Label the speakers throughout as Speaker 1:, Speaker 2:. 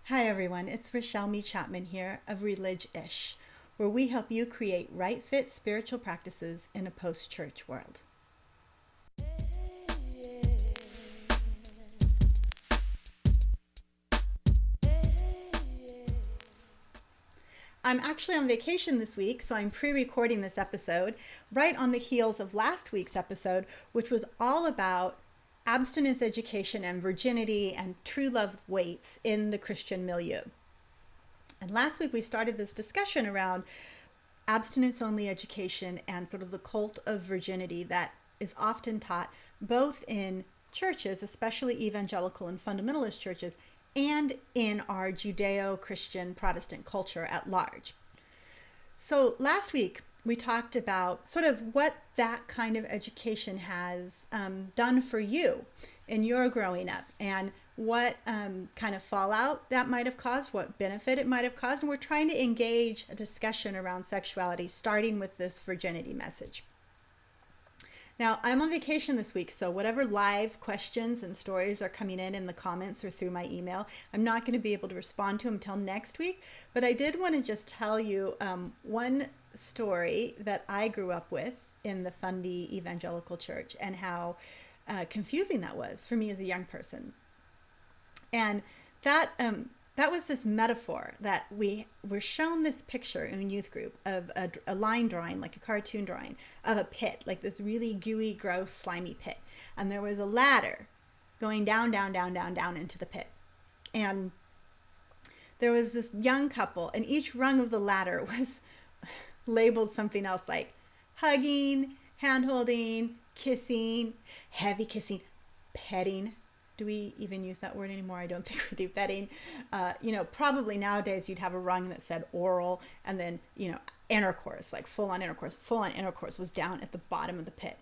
Speaker 1: Hi everyone, it's Rachelle Mee-Chapman here of Relig-ish, where we help you create right fit spiritual practices in a post-church world. I'm actually on vacation this week, so I'm pre-recording this episode right on the heels of last week's episode, which was all about abstinence education and virginity and true love waits in the Christian milieu. And last week we started this discussion around abstinence only education and sort of the cult of virginity that is often taught both in churches, especially evangelical and fundamentalist churches, and in our Judeo-Christian Protestant culture at large. So last week we talked about sort of what that kind of education has done for you in your growing up, and what kind of fallout that might have caused, what benefit it might have caused. And we're trying to engage a discussion around sexuality, starting with this virginity message. Now, I'm on vacation this week, so whatever live questions and stories are coming in the comments or through my email, I'm not going to be able to respond to them until next week. But I did want to just tell you one story that I grew up with in the Fundy Evangelical Church, and how confusing that was for me as a young person. And that was this metaphor that we were shown this picture in youth group of a line drawing, like a cartoon drawing, of a pit, like this really gooey, gross, slimy pit. And there was a ladder going down, down, down, down, down into the pit. And there was this young couple, and each rung of the ladder was labeled something else, like hugging, hand-holding, kissing, heavy kissing, petting. Do we even use that word anymore? I don't think we do. Petting. Probably nowadays you'd have a rung that said oral, and then, intercourse, like full-on intercourse. Full-on intercourse was down at the bottom of the pit.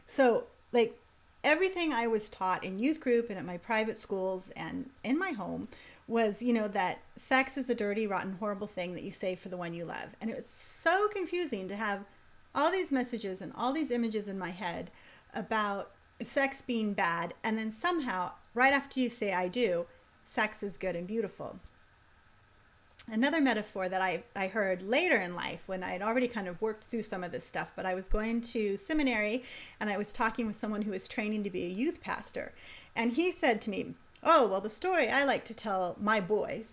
Speaker 1: So, like, everything I was taught in youth group and at my private schools and in my home was, that sex is a dirty, rotten, horrible thing that you save for the one you love. And it was so confusing to have all these messages and all these images in my head about sex being bad, and then somehow, right after you say I do, sex is good and beautiful. Another metaphor that I heard later in life, when I had already kind of worked through some of this stuff, but I was going to seminary and I was talking with someone who was training to be a youth pastor. And he said to me, "Oh, well, the story I like to tell my boys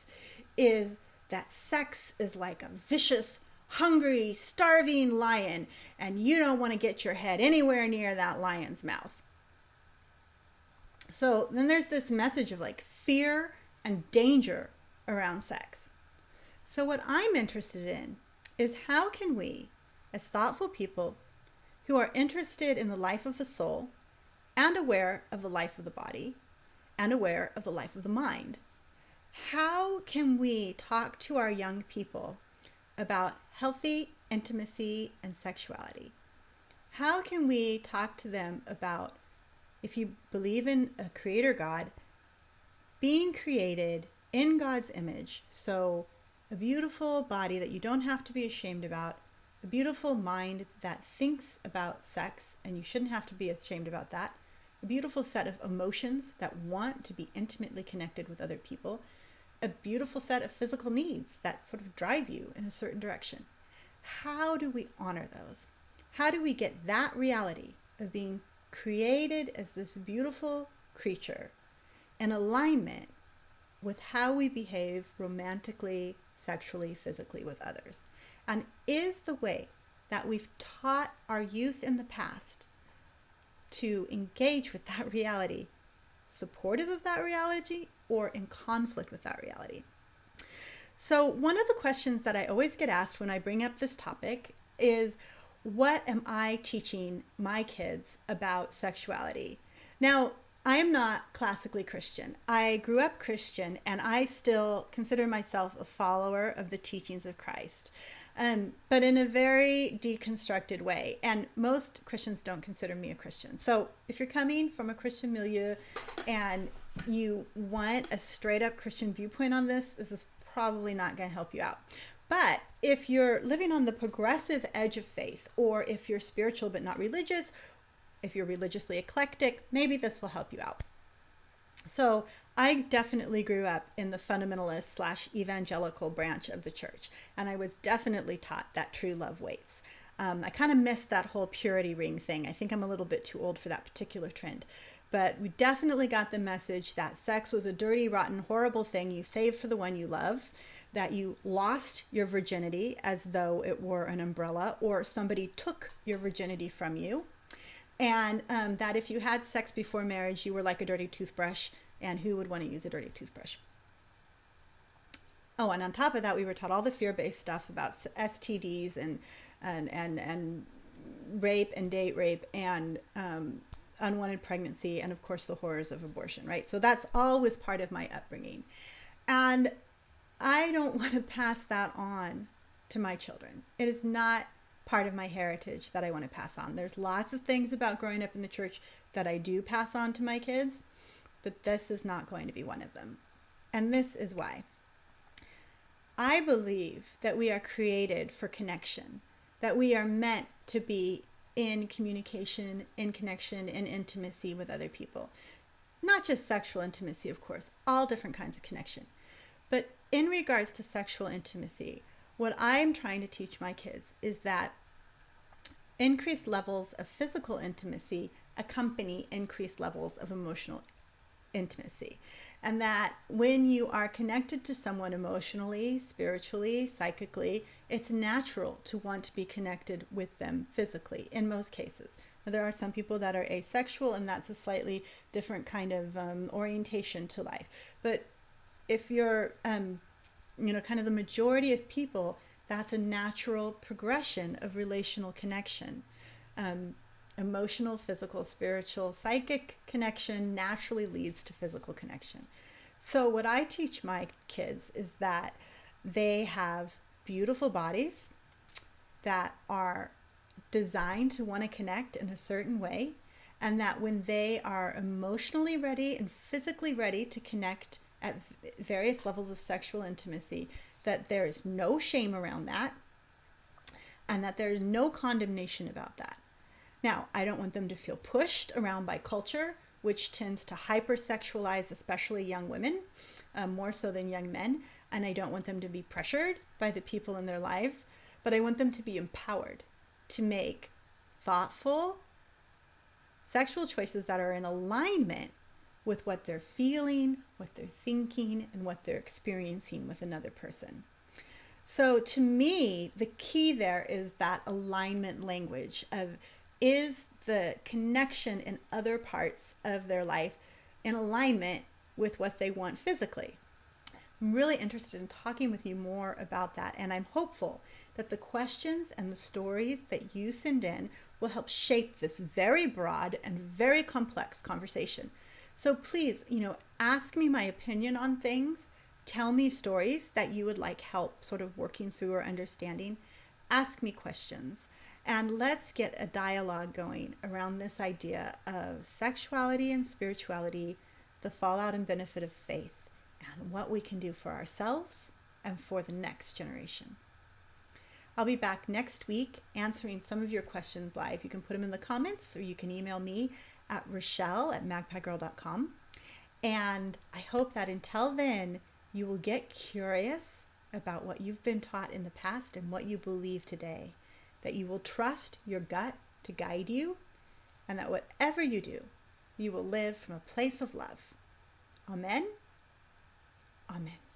Speaker 1: is that sex is like a vicious, hungry, starving lion, and you don't want to get your head anywhere near that lion's mouth." So then there's this message of like fear and danger around sex. So what I'm interested in is, how can we, as thoughtful people who are interested in the life of the soul and aware of the life of the body and aware of the life of the mind, how can we talk to our young people about healthy intimacy and sexuality? How can we talk to them about, if you believe in a creator God, being created in God's image, so a beautiful body that you don't have to be ashamed about, a beautiful mind that thinks about sex, and you shouldn't have to be ashamed about that, a beautiful set of emotions that want to be intimately connected with other people, a beautiful set of physical needs that sort of drive you in a certain direction. How do we honor those? How do we get that reality of being created as this beautiful creature in alignment with how we behave romantically, sexually, physically with others? And is the way that we've taught our youth in the past to engage with that reality supportive of that reality or in conflict with that reality? So one of the questions that I always get asked when I bring up this topic is, what am I teaching my kids about sexuality? Now, I am not classically Christian. I grew up Christian, and I still consider myself a follower of the teachings of Christ, but in a very deconstructed way. And most Christians don't consider me a Christian. So if you're coming from a Christian milieu and you want a straight up Christian viewpoint on this, this is probably not going to help you out. But if you're living on the progressive edge of faith, or if you're spiritual but not religious, if you're religiously eclectic, maybe this will help you out. So I definitely grew up in the fundamentalist / evangelical branch of the church, and I was definitely taught that true love waits. I kind of missed that whole purity ring thing. I think I'm a little bit too old for that particular trend. But we definitely got the message that sex was a dirty, rotten, horrible thing you saved for the one you love, that you lost your virginity as though it were an umbrella, or somebody took your virginity from you, and that if you had sex before marriage, you were like a dirty toothbrush, and who would want to use a dirty toothbrush? Oh, and on top of that, we were taught all the fear-based stuff about STDs and rape and date rape and unwanted pregnancy, and of course the horrors of abortion, right? So that's always part of my upbringing. And I don't want to pass that on to my children. It is not part of my heritage that I want to pass on. There's lots of things about growing up in the church that I do pass on to my kids, but this is not going to be one of them. And this is why. I believe that we are created for connection, that we are meant to be in communication, in connection, in intimacy with other people. Not just sexual intimacy, of course, all different kinds of connection. But in regards to sexual intimacy, what I'm trying to teach my kids is that increased levels of physical intimacy accompany increased levels of emotional intimacy. And that when you are connected to someone emotionally, spiritually, psychically, it's natural to want to be connected with them physically in most cases. Now, there are some people that are asexual, and that's a slightly different kind of orientation to life. But if you're, kind of the majority of people, that's a natural progression of relational connection. Emotional, physical, spiritual, psychic connection naturally leads to physical connection. So what I teach my kids is that they have beautiful bodies that are designed to want to connect in a certain way, and that when they are emotionally ready and physically ready to connect at various levels of sexual intimacy, that there is no shame around that, and that there is no condemnation about that. Now, I don't want them to feel pushed around by culture, which tends to hypersexualize especially young women, more so than young men. And I don't want them to be pressured by the people in their lives, but I want them to be empowered to make thoughtful sexual choices that are in alignment with what they're feeling, what they're thinking, and what they're experiencing with another person. So to me, the key there is that alignment language of, is the connection in other parts of their life in alignment with what they want physically? I'm really interested in talking with you more about that, and I'm hopeful that the questions and the stories that you send in will help shape this very broad and very complex conversation. So please, ask me my opinion on things. Tell me stories that you would like help sort of working through or understanding. Ask me questions. And let's get a dialogue going around this idea of sexuality and spirituality, the fallout and benefit of faith, and what we can do for ourselves and for the next generation. I'll be back next week answering some of your questions live. You can put them in the comments, or you can email me at Rachelle@magpiegirl.com. And I hope that until then, you will get curious about what you've been taught in the past and what you believe today. That you will trust your gut to guide you, and that whatever you do, you will live from a place of love. Amen. Amen.